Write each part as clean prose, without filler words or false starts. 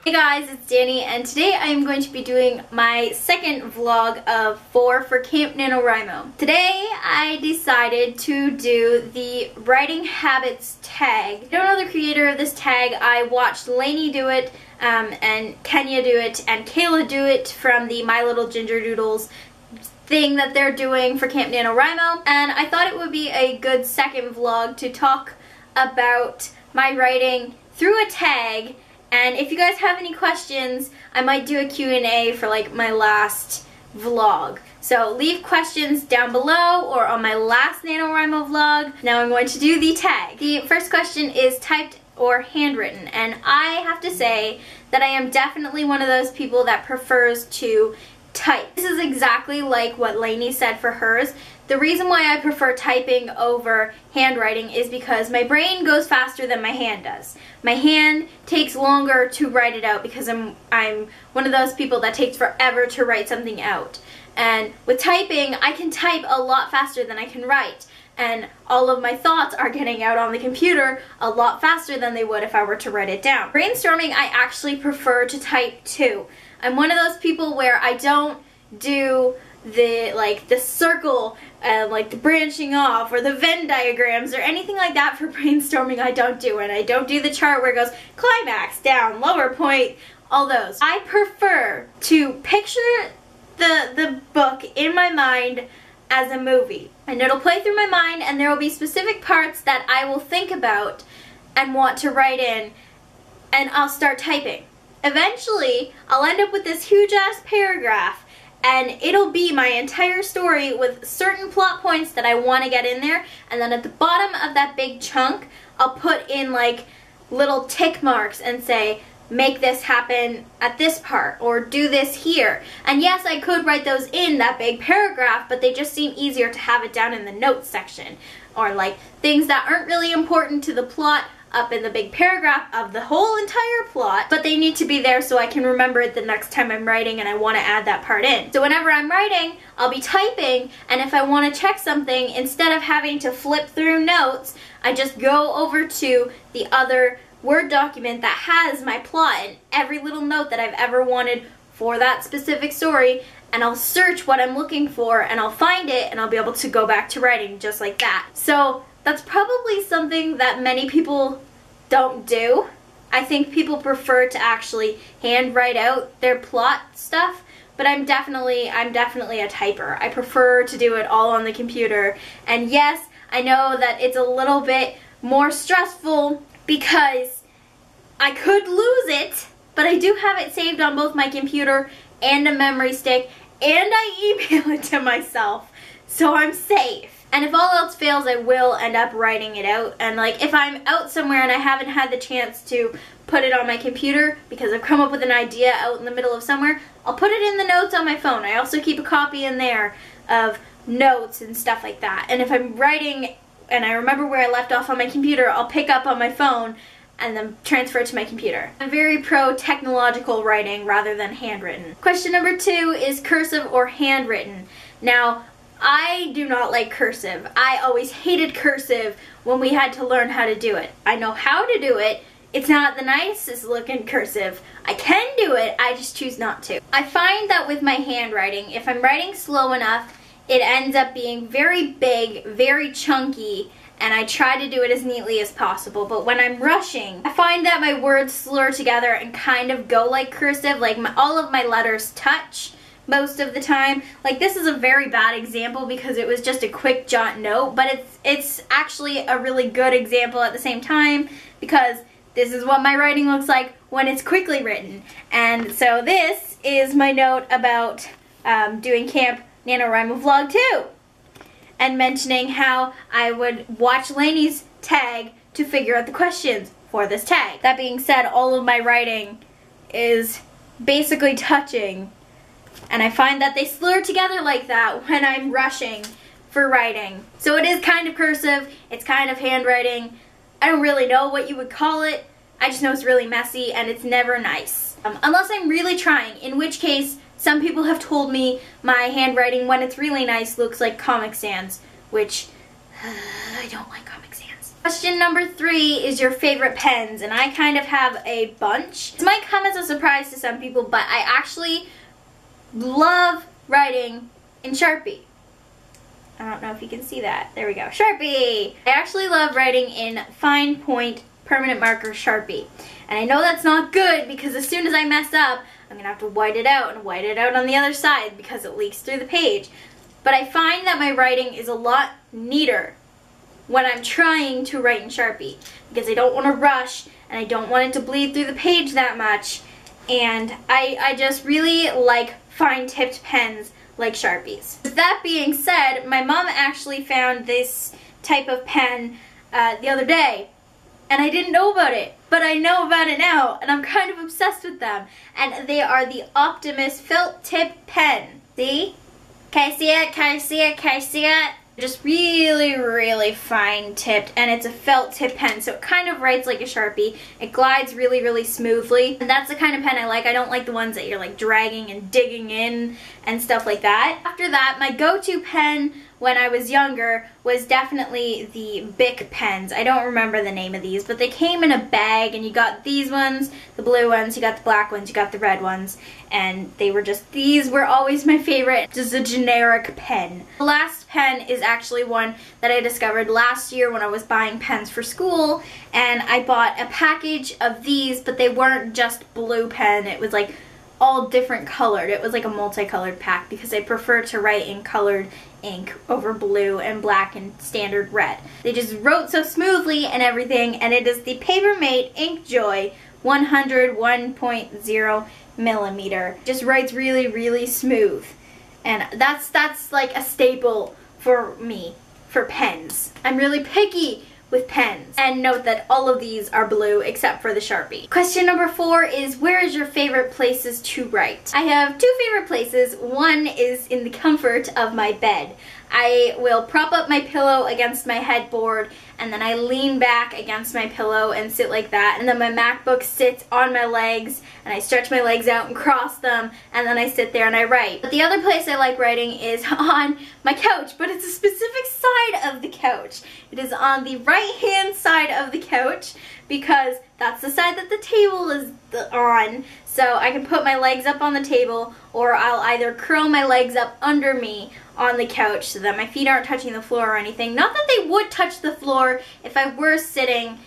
Hey guys, it's Danny, and today I am going to be doing my second vlog of 4 for Camp NaNoWriMo. Today I decided to do the writing habits tag. I don't know the creator of this tag. I watched Lainey do it, and Kenya do it, and Kayla do it from the My Little Ginger Doodles thing that they're doing for Camp NaNoWriMo, and I thought it would be a good second vlog to talk about my writing through a tag. And if you guys have any questions, I might do a Q&A for like my last vlog. So leave questions down below or on my last NaNoWriMo vlog. Now I'm going to do the tag. The first question is typed or handwritten, and I have to say that I am definitely one of those people that prefers to type. This is exactly like what Lainey said for hers. The reason why I prefer typing over handwriting is because my brain goes faster than my hand does. My hand takes longer to write it out because I'm one of those people that takes forever to write something out. And with typing, I can type a lot faster than I can write. And all of my thoughts are getting out on the computer a lot faster than they would if I were to write it down. Brainstorming, I actually prefer to type too. I'm one of those people where I don't do the circle, like the branching off or the Venn diagrams or anything like that for brainstorming. I don't do it. I don't do the chart where it goes climax, down, lower point, all those. I prefer to picture the book in my mind as a movie, and it'll play through my mind, and there will be specific parts that I will think about and want to write in, and I'll start typing. Eventually, I'll end up with this huge ass paragraph, and it'll be my entire story with certain plot points that I want to get in there, and then at the bottom of that big chunk, I'll put in like little tick marks and say, make this happen at this part, or do this here. And yes, I could write those in that big paragraph, but they just seem easier to have it down in the notes section, or like things that aren't really important to the plot up in the big paragraph of the whole entire plot, but they need to be there so I can remember it the next time I'm writing and I want to add that part in. So whenever I'm writing, I'll be typing, and if I want to check something, instead of having to flip through notes, I just go over to the other Word document that has my plot and every little note that I've ever wanted for that specific story, and I'll search what I'm looking for, and I'll find it, and I'll be able to go back to writing just like that. So that's probably something that many people don't do. I think people prefer to actually hand write out their plot stuff, but I'm definitely a typer. I prefer to do it all on the computer. And yes, I know that it's a little bit more stressful because I could lose it, but I do have it saved on both my computer and a memory stick, and I email it to myself, so I'm safe. And if all else fails, I will end up writing it out. And like if I'm out somewhere and I haven't had the chance to put it on my computer because I've come up with an idea out in the middle of somewhere, I'll put it in the notes on my phone. I also keep a copy in there of notes and stuff like that. And if I'm writing and I remember where I left off on my computer, I'll pick up on my phone and then transfer it to my computer. I'm very pro technological writing rather than handwritten. Question number 2 is cursive or handwritten. Now, I do not like cursive. I always hated cursive when we had to learn how to do it. I know how to do it. It's not the nicest looking cursive. I can do it, I just choose not to. I find that with my handwriting, if I'm writing slow enough, it ends up being very big, very chunky, and I try to do it as neatly as possible. But when I'm rushing, I find that my words slur together and kind of go like cursive, like all of my letters touch most of the time. Like this is a very bad example because it was just a quick jot note, but it's actually a really good example at the same time because this is what my writing looks like when it's quickly written. And so this is my note about doing Camp NaNoWriMo Vlog 2 and mentioning how I would watch Lainey's tag to figure out the questions for this tag. That being said, all of my writing is basically touching, and I find that they slur together like that when I'm rushing for writing. So it is kind of cursive, it's kind of handwriting. I don't really know what you would call it. I just know it's really messy and it's never nice. Unless I'm really trying, in which case some people have told me my handwriting when it's really nice looks like Comic Sans, which I don't like Comic Sans. Question number 3 is your favorite pens, and I kind of have a bunch. This might come as a surprise to some people, but I actually love writing in Sharpie. I don't know if you can see that. There we go. Sharpie! I actually love writing in fine point permanent marker Sharpie. And I know that's not good because as soon as I mess up, I'm going to have to white it out and white it out on the other side because it leaks through the page. But I find that my writing is a lot neater when I'm trying to write in Sharpie because I don't want to rush and I don't want it to bleed through the page that much. And I just really like fine tipped pens like Sharpies. With that being said, my mom actually found this type of pen the other day, and I didn't know about it, but I know about it now, and I'm kind of obsessed with them. And they are the Optimus Felt Tip Pen. See? Can I see it? Can I see it? Can I see it? Just really, really fine tipped, and it's a felt tip pen, so it kind of writes like a Sharpie. It glides really, really smoothly, and that's the kind of pen I like. I don't like the ones that you're like dragging and digging in and stuff like that. After that, my go-to pen when I was younger was definitely the Bic pens. I don't remember the name of these, but they came in a bag, and you got these ones, the blue ones, you got the black ones, you got the red ones, and they were just, these were always my favorite, just a generic pen. The last pen is actually one that I discovered last year when I was buying pens for school, and I bought a package of these, but they weren't just blue pen, it was like all different colored. It was like a multicolored pack because I prefer to write in colored ink over blue and black and standard red. They just wrote so smoothly and everything, and it is the Papermate Inkjoy 101.0 millimeter. Just writes really, really smooth, and that's like a staple for me for pens. I'm really picky with pens. And note that all of these are blue except for the Sharpie. Question number 4 is, where is your favorite places to write? I have 2 favorite places. One is in the comfort of my bed. I will prop up my pillow against my headboard, and then I lean back against my pillow and sit like that, and then my MacBook sits on my legs, and I stretch my legs out and cross them, and then I sit there and I write. But the other place I like writing is on my couch, but it's a specific side of the couch. It is on the right-hand side of the couch because that's the side that the table is on. So I can put my legs up on the table, or I'll either curl my legs up under me on the couch so that my feet aren't touching the floor or anything. Not that they would touch the floor if I were sitting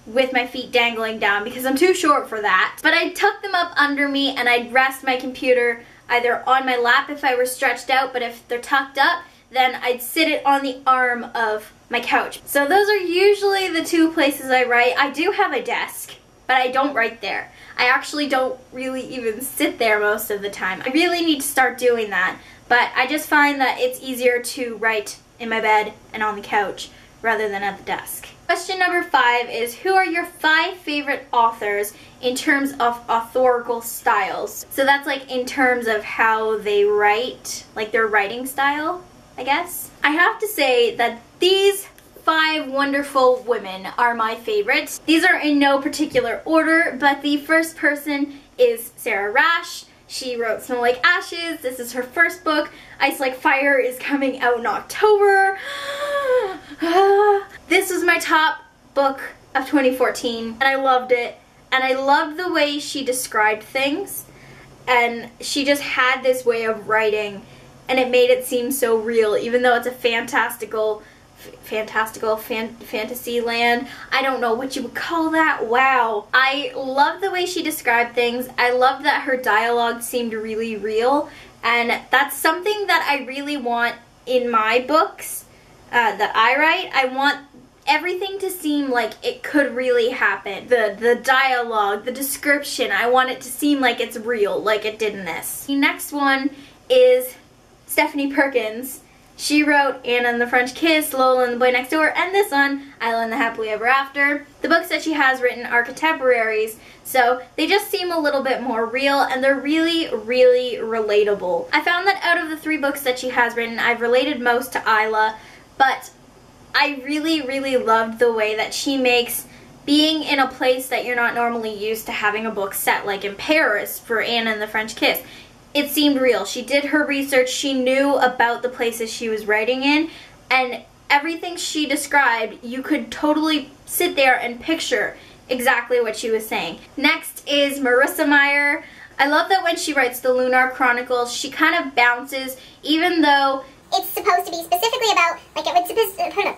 with my feet dangling down because I'm too short for that. But I'd tuck them up under me and I'd rest my computer either on my lap if I were stretched out, but if they're tucked up, then I'd sit it on the arm of my couch. So those are usually the 2 places I write. I do have a desk, but I don't write there. I actually don't really even sit there most of the time. I really need to start doing that, but I just find that it's easier to write in my bed and on the couch rather than at the desk. Question number 5 is, who are your 5 favorite authors in terms of authorial styles? So that's like in terms of how they write, like their writing style, I guess. I have to say that these 5 wonderful women are my favorites. These are in no particular order, but the first person is Sarah Rash. She wrote Snow Like Ashes. This is her first book. Ice Like Fire is coming out in October. This was my top book of 2014, and I loved it. And I loved the way she described things, and she just had this way of writing, and it made it seem so real, even though it's a fantastical fantasy land. I don't know what you would call that. Wow. I love the way she described things. I love that her dialogue seemed really real, and that's something that I really want in my books that I write. I want everything to seem like it could really happen. The dialogue, the description, I want it to seem like it's real, like it did in this. The next one is Stephanie Perkins. She wrote Anna and the French Kiss, Lola and the Boy Next Door, and this one, Isla and the Happily Ever After. The books that she has written are contemporaries, so they just seem a little bit more real, and they're really, really relatable. I found that out of the 3 books that she has written, I've related most to Isla, but I really, really loved the way that she makes being in a place that you're not normally used to having a book set, like in Paris for Anna and the French Kiss. It seemed real. She did her research. She knew about the places she was writing in, and everything she described, you could totally sit there and picture exactly what she was saying. Next is Marissa Meyer. I love that when she writes the Lunar Chronicles, she kind of bounces, even though it's supposed to be specifically about, like, it would specifically,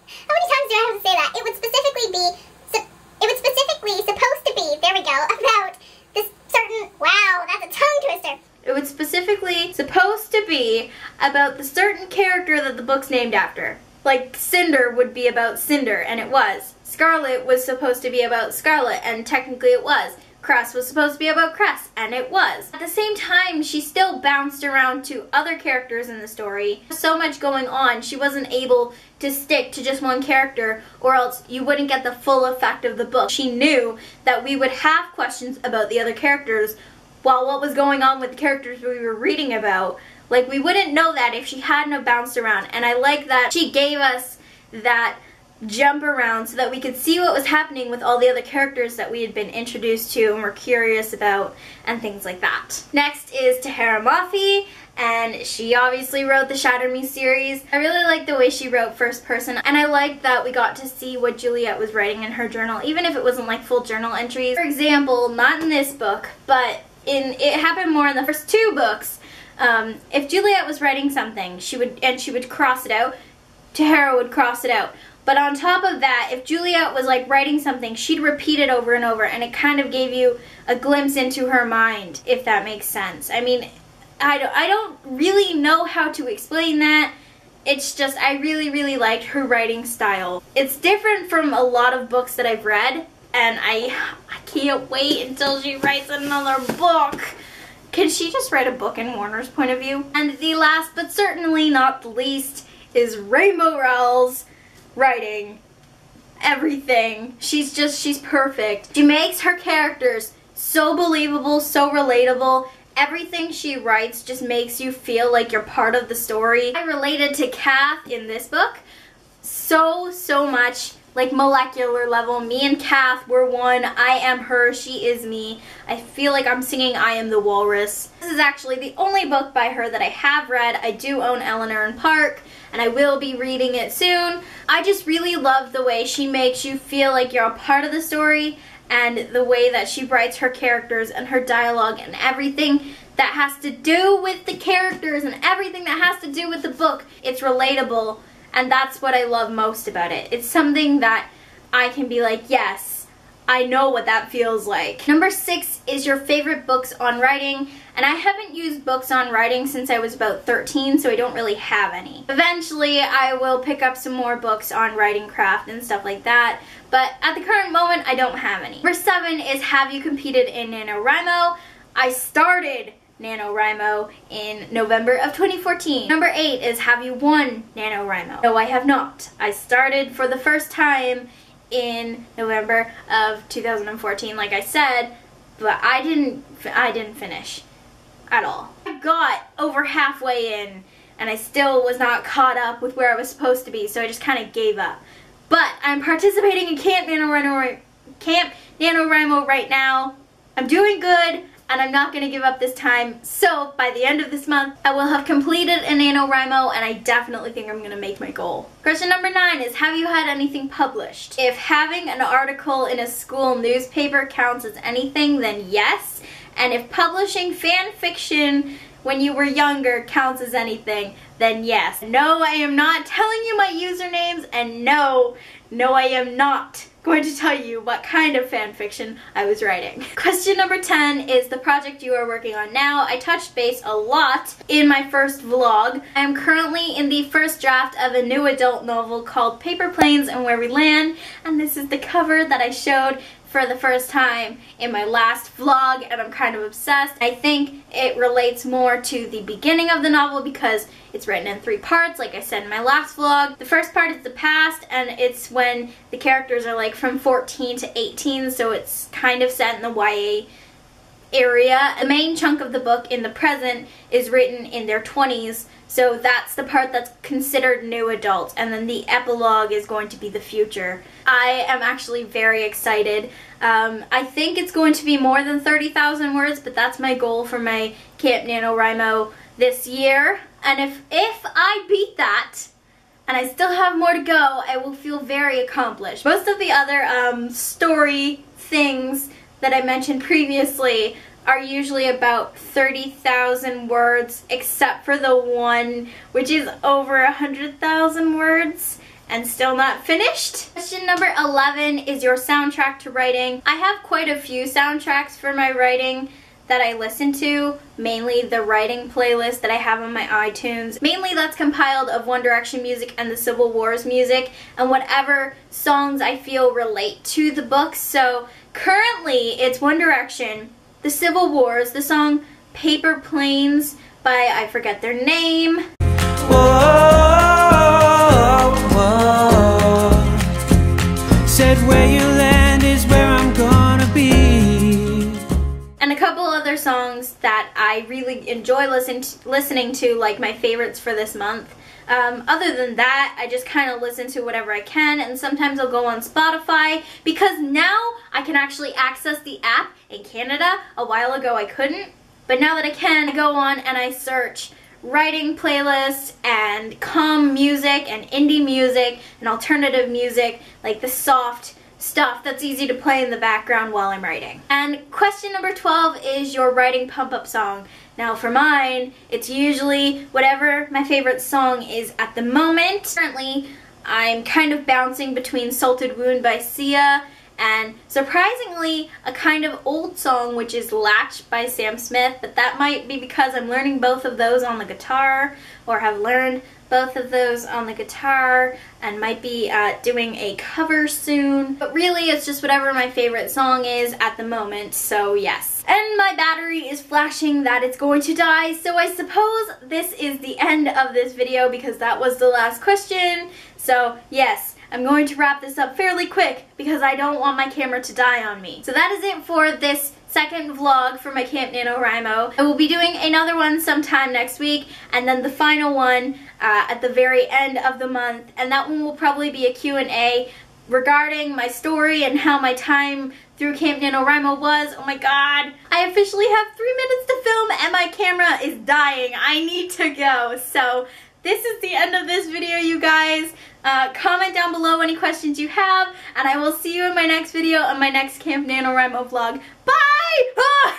how many times do I have to say that? It would specifically supposed to be, there we go, about this certain, wow, that's a tongue twister. It was specifically supposed to be about the certain character that the book's named after. Like Cinder would be about Cinder, and it was. Scarlet was supposed to be about Scarlet, and technically it was. Cress was supposed to be about Cress, and it was. At the same time, she still bounced around to other characters in the story. So much going on, she wasn't able to stick to just one character, or else you wouldn't get the full effect of the book. She knew that we would have questions about the other characters, while what was going on with the characters we were reading about. Like, we wouldn't know that if she hadn't have bounced around. And I like that she gave us that jump around so that we could see what was happening with all the other characters that we had been introduced to and were curious about and things like that. Next is Tahereh Mafi, and she obviously wrote the Shatter Me series. I really like the way she wrote first person, and I like that we got to see what Juliet was writing in her journal, even if it wasn't like full journal entries. For example, not in this book, but it happened more in the first two books. If Juliet was writing something, she would cross it out, Tahereh would cross it out. But on top of that, if Juliet was like writing something, she'd repeat it over and over, and it kind of gave you a glimpse into her mind, if that makes sense. I mean, I don't really know how to explain that. It's just, I really, really liked her writing style. It's different from a lot of books that I've read, and I can't wait until she writes another book. Can she just write a book in Warner's point of view? And the last, but certainly not the least, is Rainbow Rowell's writing everything. She's perfect. She makes her characters so believable, so relatable. Everything she writes just makes you feel like you're part of the story. I related to Kath in this book so much, like molecular level. Me and Kath were one. I am her, she is me. I feel like I'm singing I Am the Walrus. This is actually the only book by her that I have read. I do own Eleanor and Park, and I will be reading it soon. I just really love the way she makes you feel like you're a part of the story, and the way that she writes her characters and her dialogue and everything that has to do with the characters and everything that has to do with the book. It's relatable, and that's what I love most about it. It's something that I can be like, yes, I know what that feels like. Number 6 is your favorite books on writing, and I haven't used books on writing since I was about 13, so I don't really have any. Eventually, I will pick up some more books on writing craft and stuff like that, but at the current moment, I don't have any. Number 7 is Have You Competed in NaNoWriMo? I started NaNoWriMo in November of 2014. Number 8 is Have You Won NaNoWriMo? No, I have not. I started for the first time in November of 2014, like I said, but I didn't finish at all. I got over halfway in, and I still was not caught up with where I was supposed to be, so I just kind of gave up. But I'm participating in Camp NaNoWriMo right now. I'm doing good, and I'm not going to give up this time. So by the end of this month, I will have completed a NaNoWriMo, and I definitely think I'm going to make my goal. Question number 9 is, have you had anything published? If having an article in a school newspaper counts as anything, then yes. And if publishing fan fiction when you were younger counts as anything, then yes. No, I am not telling you my usernames, and no, I am not going to tell you what kind of fan fiction I was writing. Question number 10 is the project you are working on now. I touched base a lot in my first vlog. I am currently in the first draft of a new adult novel called Paper Planes and Where We Land, and this is the cover that I showed for the first time in my last vlog, and I'm kind of obsessed. I think it relates more to the beginning of the novel because it's written in 3 parts, like I said in my last vlog. The first part is the past, and it's when the characters are like from 14 to 18, so it's kind of set in the YA area. The main chunk of the book in the present is written in their 20s, so that's the part that's considered new adult, and then the epilogue is going to be the future. I am actually very excited. I think it's going to be more than 30,000 words, but that's my goal for my Camp NaNoWriMo this year. And if I beat that, and I still have more to go, I will feel very accomplished. Most of the other story things that I mentioned previously are usually about 30,000 words, except for the one which is over 100,000 words and still not finished. Question number 11 is your soundtrack to writing. I have quite a few soundtracks for my writing that I listen to, mainly the writing playlist that I have on my iTunes. Mainly that's compiled of One Direction music and the Civil War's music and whatever songs I feel relate to the books. So currently it's One Direction, the Civil Wars, the song Paper Planes by, I forget their name. Whoa, whoa. Said where you land is where I'm gonna be. And a couple other songs that I really enjoy listening to, like my favorites for this month. Other than that, I just kind of listen to whatever I can, and sometimes I'll go on Spotify because now I can actually access the app in Canada. A while ago I couldn't, but now that I can, I go on and I search writing playlists and calm music and indie music and alternative music, like the soft stuff that's easy to play in the background while I'm writing. And question number 12 is your writing pump-up song. Now for mine, it's usually whatever my favorite song is at the moment. Currently, I'm kind of bouncing between Salted Wound by Sia and surprisingly a kind of old song which is Latch by Sam Smith, but that might be because I'm learning both of those on the guitar, or have learned both of those on the guitar and might be doing a cover soon. But really it's just whatever my favorite song is at the moment, so yes. And my battery is flashing that it's going to die, so I suppose this is the end of this video because that was the last question. So yes, I'm going to wrap this up fairly quick because I don't want my camera to die on me. So that is it for this second vlog for my Camp NaNoWriMo. I will be doing another one sometime next week, and then the final one at the very end of the month, and that one will probably be a Q&A regarding my story and how my time through Camp NaNoWriMo was. Oh my god, I officially have 3 minutes to film and my camera is dying. I need to go. So this is the end of this video, you guys. Comment down below any questions you have, and I will see you in my next video on my next Camp NaNoWriMo vlog. Bye! Ah!